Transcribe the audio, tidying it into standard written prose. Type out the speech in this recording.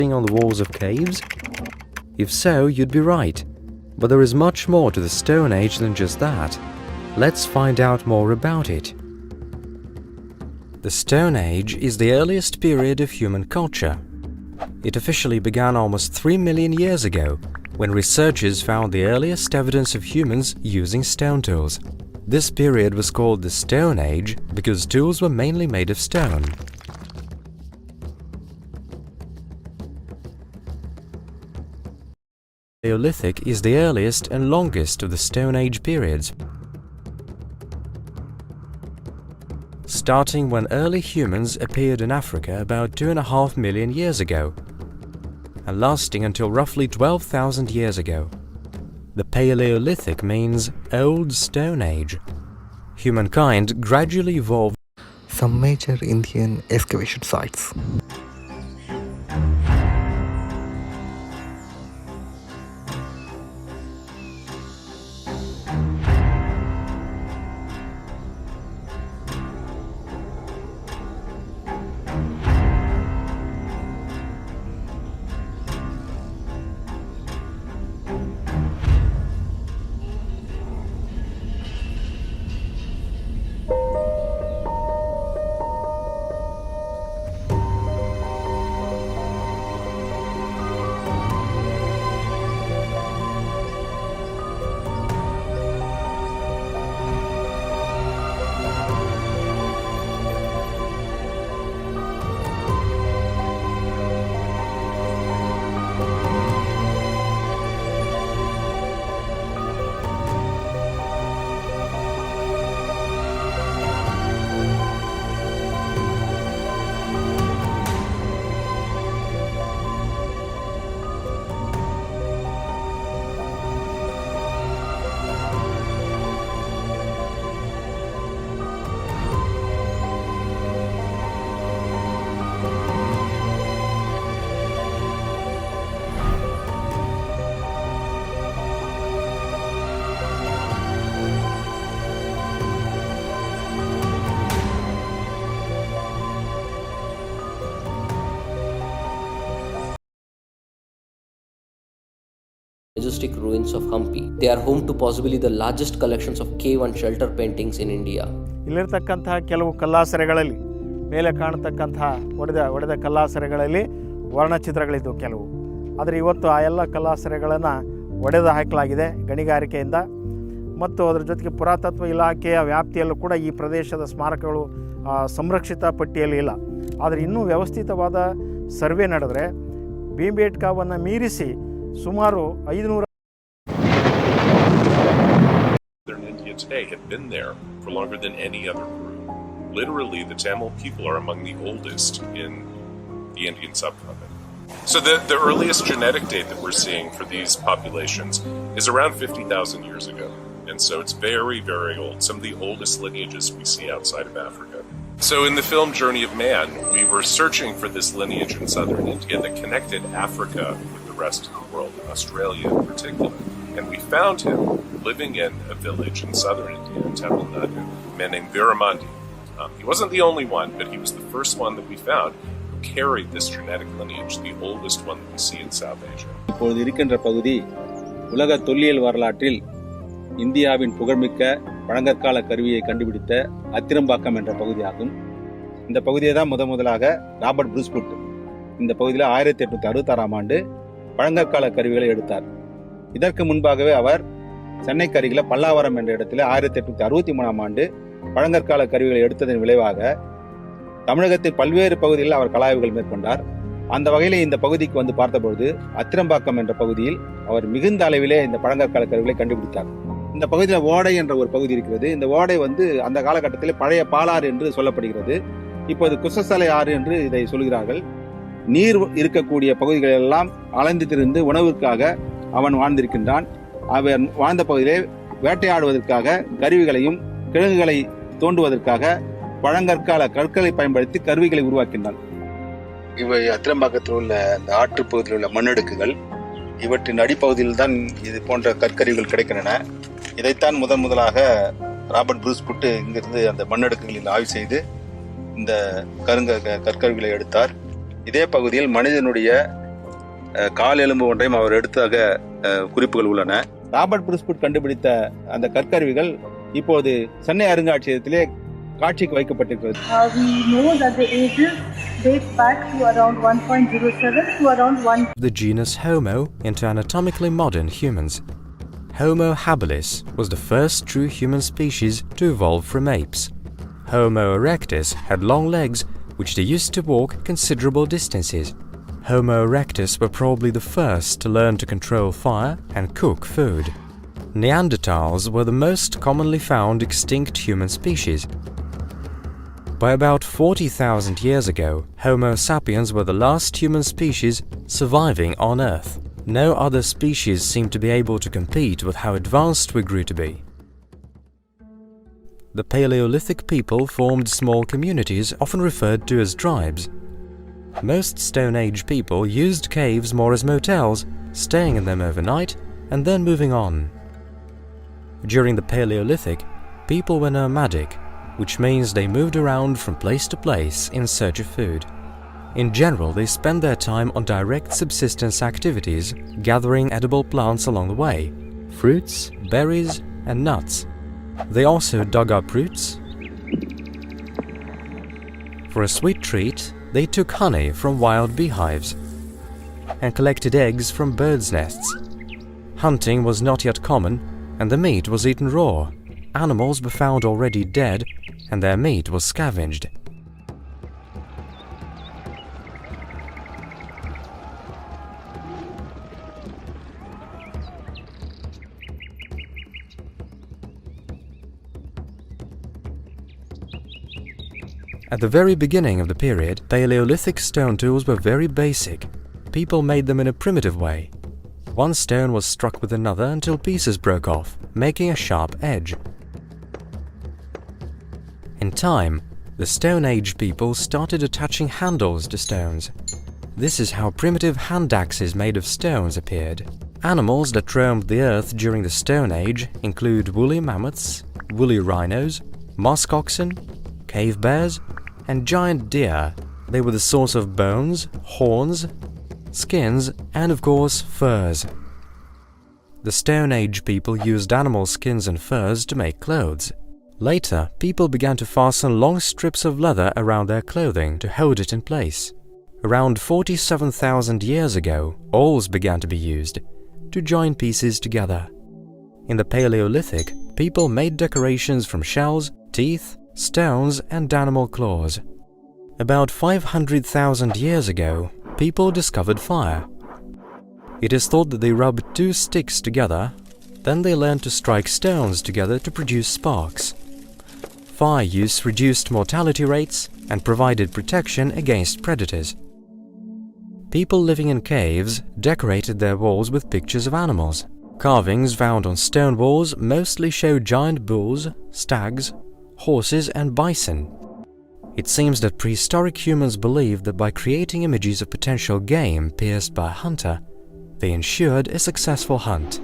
on the walls of caves? If so, you'd be right. But there is much more to the Stone Age than just that. Let's find out more about it. The Stone Age is the earliest period of human culture. It officially began almost 3 million years ago, when researchers found the earliest evidence of humans using stone tools. This period was called the Stone Age because tools were mainly made of stone. Paleolithic is the earliest and longest of the Stone Age periods, starting when early humans appeared in Africa about 2.5 million years ago, and lasting until roughly 12,000 years ago. The Paleolithic means Old Stone Age. Humankind gradually evolved. Some major Indian excavation sites. Majestic ruins of Hampi. They are home to possibly the largest collections of cave and shelter paintings in India. ಇಲ್ಲಿರ್ತಕ್ಕಂತಹ ಕೆಲವು ಕಲ್ಲಾಸರೆಗಳಲ್ಲಿ ಮೇಲೆ ಕಾಣತಕ್ಕಂತಹ ಒಡೆದ ಕಲ್ಲಾಸರೆಗಳಲ್ಲಿ ವರ್ಣಚಿತ್ರಗಳಿದ್ದವು ಕೆಲವು. ಆದರೆ ಇವತ್ತು ಆ ಎಲ್ಲ ಕಲ್ಲಾಸರೆಗಳನ್ನು ಒಡೆದು ಹಾಕಲಾಗಿದೆ ಗಣಿಗಾರಿಕೆಯಿಂದ. ಮತ್ತು ಅದರ ಜೊತೆಗೆ ಪುರಾತತ್ವ ಇಲಾಖೆಯ ವ್ಯಾಪ್ತಿಯಲ್ಲೂ ಕೂಡ ಈ ಪ್ರದೇಶದ ಸ್ಮಾರಕಗಳು ಸಂರಕ್ಷಿತ ಪಟ್ಟಿಯಲ್ಲಿ ಇಲ್ಲ. ಆದರೆ ಇನ್ನೂ ವ್ಯವಸ್ಥಿತವಾದ ಸರ್ವೆ ನಡೆದರೆ ಭೀಮ್ಬೇಟ್ಕಾವನ್ನು ಮೀರಿಸಿ ಸುಮಾರು 500. Southern India today had been there for longer than any other group. Literally, the Tamil people are among the oldest in the Indian subcontinent. So the earliest genetic date that we're seeing for these populations is around 50,000 years ago. And so it's very, very old. Some of the oldest lineages we see outside of Africa. So in the film Journey of Man, we were searching for this lineage in southern India that connected Africa with the rest of the world, Australia in particular. And we found him living in a village in southern India, Tamil Nadu, a man named Viramandi. He wasn't the only one, but he was the first one that we found who carried this genetic lineage, the oldest one that we see in South Asia. இப்பொழுது இருக்கின்ற பகுதி உலக தொல்லியல் வரலாற்றில் இந்தியாவின் புகழ்மிக்க பழங்கற்கால கருவியை கண்டுபிடித்த அத்திரம்பாக்கம் என்ற பகுதியாகும். இந்த பகுதியை தான் முதலாக ராபர்ட் ப்ரூஸ்புட் இந்த பகுதியில் 1866ஆம் ஆண்டு பழங்கற்கால கருவிகளை எடுத்தார். இதற்கு முன்பாகவே அவர் சென்னைக்கு அருகில பல்லாவரம் என்ற இடத்துல 1863ஆம் ஆண்டு பழங்கற்கால கருவிகளை எடுத்ததன் விளைவாக தமிழகத்தின் பல்வேறு பகுதிகளில் அவர் கலாய்வுகள் மேற்கொண்டார். அந்த வகையில இந்த பகுதிக்கு வந்து பார்த்தபொழுது அத்திரம்பாக்கம் என்ற பகுதியில் அவர் மிகுந்த அளவிலே இந்த பழங்கற்கால கருவிகளை கண்டுபிடித்தார். இந்த பகுதியில் ஓடை என்ற ஒரு பகுதி இருக்கிறது. இந்த ஓடை அந்த காலகட்டத்தில் பழைய பாலாறு என்று சொல்லப்படுகிறது. இப்போது குசசலை ஆறு என்று இதை சொல்கிறார்கள். நீர் இருக்கக்கூடிய பகுதிகளெல்லாம் அலைந்து திரிந்து உணவிற்காக அவன் வாழ்ந்திருக்கின்றான். அவன் வாழ்ந்த பகுதியிலே வேட்டையாடுவதற்காக கருவிகளையும் கிழங்குகளை தோண்டுவதற்காக பழங்கற்கால கற்களை பயன்படுத்தி கருவிகளை உருவாக்கின்றான். இவை அத்திரம்பாக்கத்தில் உள்ள அந்த ஆற்று பகுதியில் உள்ள மண்ணடுக்குகள், இவற்றின் அடிப்பகுதியில் தான் இது போன்ற கற்கருவிகள் கிடைக்கின்றன. இதைத்தான் முதலாக ராபர்ட் ப்ரூஸ்புட் இங்கிருந்து அந்த மண்ணடுக்குகளில் ஆய்வு செய்து இந்த கற்கருவிகளை எடுத்தார். இதே பகுதியில் மனிதனுடைய கால் எலும்பு ஒன்றையும் அவர் எடுத்தாக குறிப்புகள் உள்ளன. ராபர்ட் புருஸ்புட் கண்டுபிடித்த அந்த கற்கருவிகள் இப்போது சென்னை அருங்காட்சியகத்திலே காட்சிக்கு வைக்கப்பட்டிருக்கிறது. We know that the ages date back to around 1.07 to around 1. The genus Homo into anatomically modern humans. Homo habilis was the first true human species to evolve from apes. Homo erectus had long legs which they used to walk considerable distances. Homo erectus were probably the first to learn to control fire and cook food. Neanderthals were the most commonly found extinct human species. By about 40,000 years ago, Homo sapiens were the last human species surviving on Earth. No other species seemed to be able to compete with how advanced we grew to be. The Paleolithic people formed small communities often referred to as tribes. Most Stone Age people used caves more as motels, staying in them overnight and then moving on. During the Paleolithic, people were nomadic, which means they moved around from place to place in search of food. In general, they spent their time on direct subsistence activities, gathering edible plants along the way, fruits, berries, and nuts. They also dug up roots. For a sweet treat, they took honey from wild beehives and collected eggs from birds' nests. Hunting was not yet common, and the meat was eaten raw. Animals were found already dead, and their meat was scavenged. At the very beginning of the period, Paleolithic stone tools were very basic. People made them in a primitive way. One stone was struck with another until pieces broke off, making a sharp edge. In time, the Stone Age people started attaching handles to stones. This is how primitive hand axes made of stones appeared. Animals that roamed the earth during the Stone Age include woolly mammoths, woolly rhinos, musk oxen, cave bears, and giant deer. They were the source of bones, horns, skins, and of course furs. The Stone Age people used animal skins and furs to make clothes. Later, people began to fasten long strips of leather around their clothing to hold it in place. Around 47,000 years ago, awls began to be used to join pieces together. In the Paleolithic, people made decorations from shells, teeth, stones, and animal claws. About 500,000 years ago, people discovered fire. It is thought that they rubbed two sticks together, then they learned to strike stones together to produce sparks. Fire use reduced mortality rates and provided protection against predators. People living in caves decorated their walls with pictures of animals. Carvings found on stone walls mostly show giant bulls, stags, horses, and bison. It seems that prehistoric humans believed that by creating images of potential game pierced by a hunter, they ensured a successful hunt.